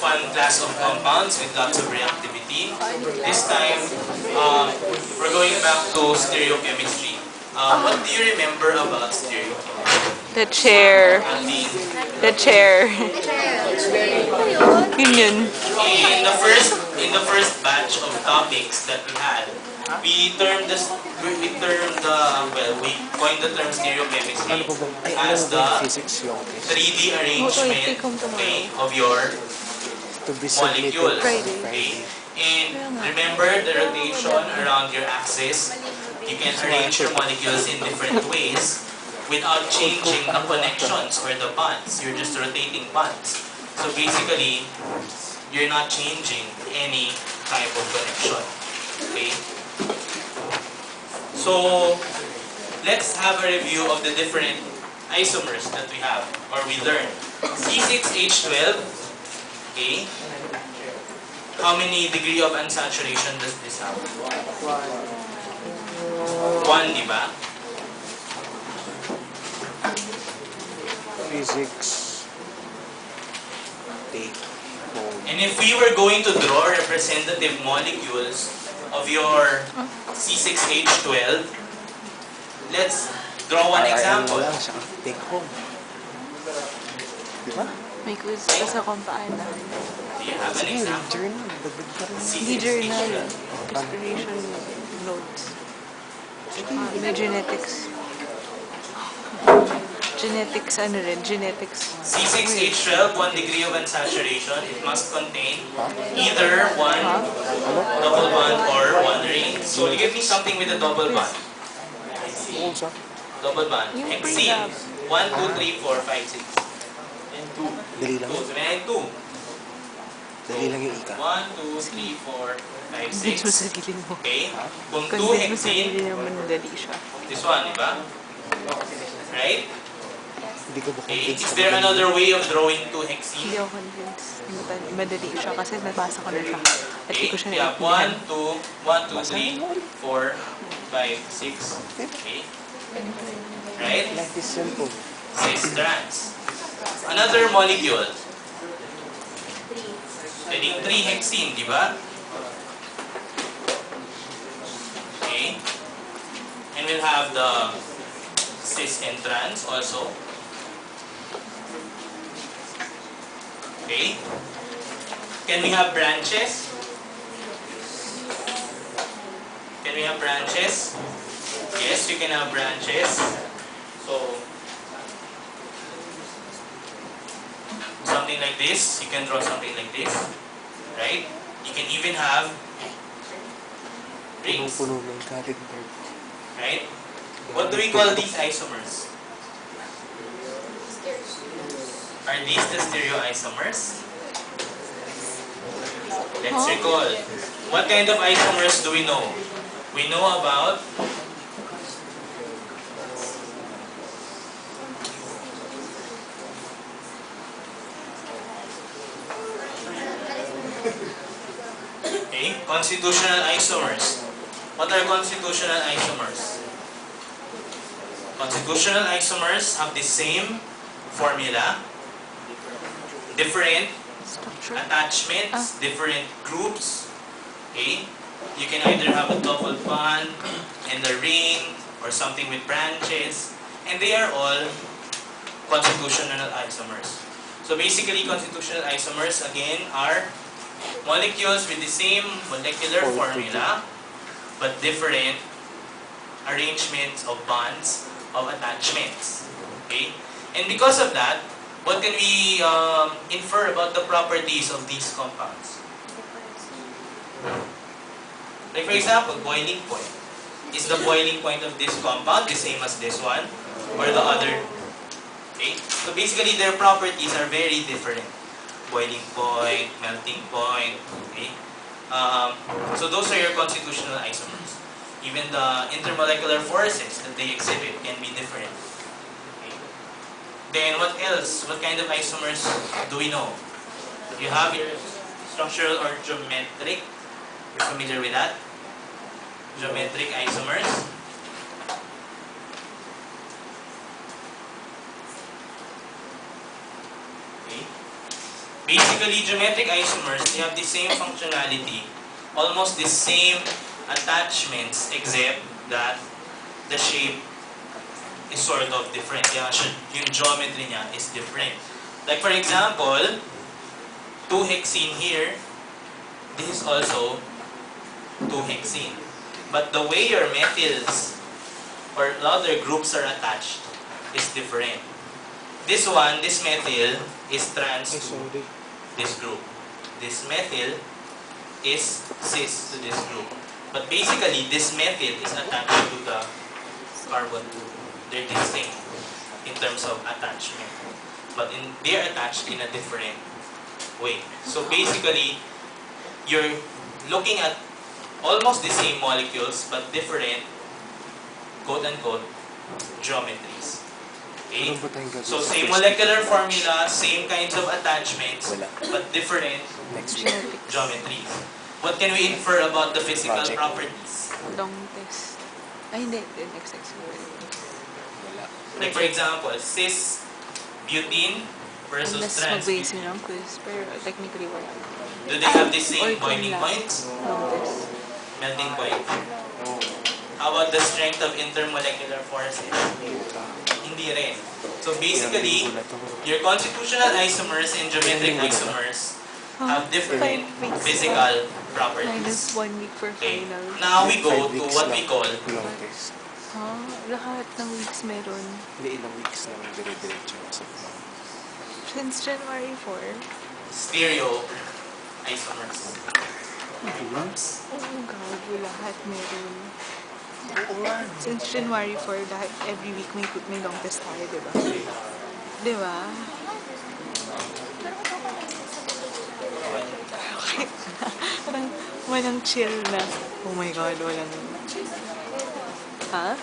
fun class of compounds with lots of reactivity. This time, we're going back to stereochemistry. What do you remember about stereochemistry? The chair. Andy? The chair. Yun yun. In the first batch of topics that we had, we termed this we coined the term stereochemistry as the physics yung 3D arrangement, okay, of your to be molecules. Friday. Okay? And remember the rotation around your axis. You can arrange your molecules in different ways without changing the connections or the bonds. You're just rotating bonds. So basically, you're not changing any type of connection. Okay? So, let's have a review of the different isomers that we have, or we learned. C6H12, okay? How many degree of unsaturation does this have? 1, di ba? physics take home. And if we were going to draw representative molecules of your C6H12, let's draw one example. Lang siya take home. Di ba? May quiz pa sa compound. Do you have an Sige, example? journal. Dagdag pa rin. Hindi journal. C6H12. Inspiration notes. May genetics. Genetics, ano rin? Genetics. C6H12, 1 degree of unsaturation. It must contain either one double bond or one ring. So give me something with a double bond. Oo, sa? Double bond. Yung Hexene. 1, 2, 3, 4, 5, 6. And 2. Dali lang. 2. Sabihin 2. Dali lang yung ika. 1, 2, 3, 4, 5, Convince mo 6. sarili mo. Okay? Kung 2 Convince mo hexene, sarili naman dali siya. this one, di ba? Right? Hindi ko ba Okay. convince Is na there madali? another way of drawing 2 Hindi hexene? ako convinced. Madali siya kasi nabasa ko na siya. At di Okay. ko siya Yeah, naiintindihan. 1, 2, 1, 2, 3, 4, 5, 6. Okay? Right? Life is simple. 6 strands. Another molecule. Pwedeng 3 hexene, di ba? Okay. And we'll have the cis and trans also. Okay. Can we have branches? Can we have branches? Yes, you can have branches. So, something like this, you can draw something like this, right? You can even have rings, Punong-puno ng cotton bird. right? What do we call these isomers? Are these the stereoisomers? Let's recall. What kind of isomers do we know? We know about okay, constitutional isomers. What are constitutional isomers? Constitutional isomers have the same formula, different Structure. attachments, different groups. Okay? You can either have a double bond and a ring or something with branches, and they are all constitutional isomers. So basically, constitutional isomers again are molecules with the same molecular formula but different arrangements of bonds of attachments. Okay? And because of that, what can we infer about the properties of these compounds? Like for example, boiling point. Is the boiling point of this compound the same as this one or the other? Okay? So basically their properties are very different. Boiling point, melting point, okay? So those are your constitutional isomers. Even the intermolecular forces that they exhibit can be different. Okay? Then what else? What kind of isomers do we know? You have your structural or geometric. You're familiar with that? Geometric isomers. Okay. Basically, basically, geometric isomers, they have the same functionality, almost the same attachments, except that the shape is sort of different. Yung geometry niya is different. Like for example, 2-hexene here, this is also 2-hexene. But the way your methyls or other groups are attached is different. This one, this methyl, is trans Ay, to sorry. this group. This methyl is cis to this group. But basically, this methyl is attached to the carbon 2. They're distinct in terms of attachment. But they're attached in a different way. So basically, you're looking at almost the same molecules but different, quote-unquote, geometries. Okay? Ano ba tayong gagawin So sa same first molecular formula, same kinds of attachments, Wala. but different Next week. geometries. What can we infer about the physical Project. properties? Long test. Ay, hindi. Next experiment. Wala. Like for example, cis butene versus Unless trans mag-base butene. yun ang quiz. Pero technically, wala. Do they have the same Or boiling kung points? Long test. Melting point? How about the strength of intermolecular forces? Hindi rin. So basically, your constitutional isomers and geometric isomers have different 5 weeks. physical Minus properties. 1 week for Okay. final. Now we go 5 to weeks what lang. we call Long test. Ha? Lahat ng weeks meron. Hindi, ilang weeks lang dire-diretso sa Since January 4. stereo isomers. Oh, gago. Lahat meron. Since January 4, lahat, every week may long test tayo, di ba? Di ba? Okay. Parang walang chill na. Oh my God, walang... Ha?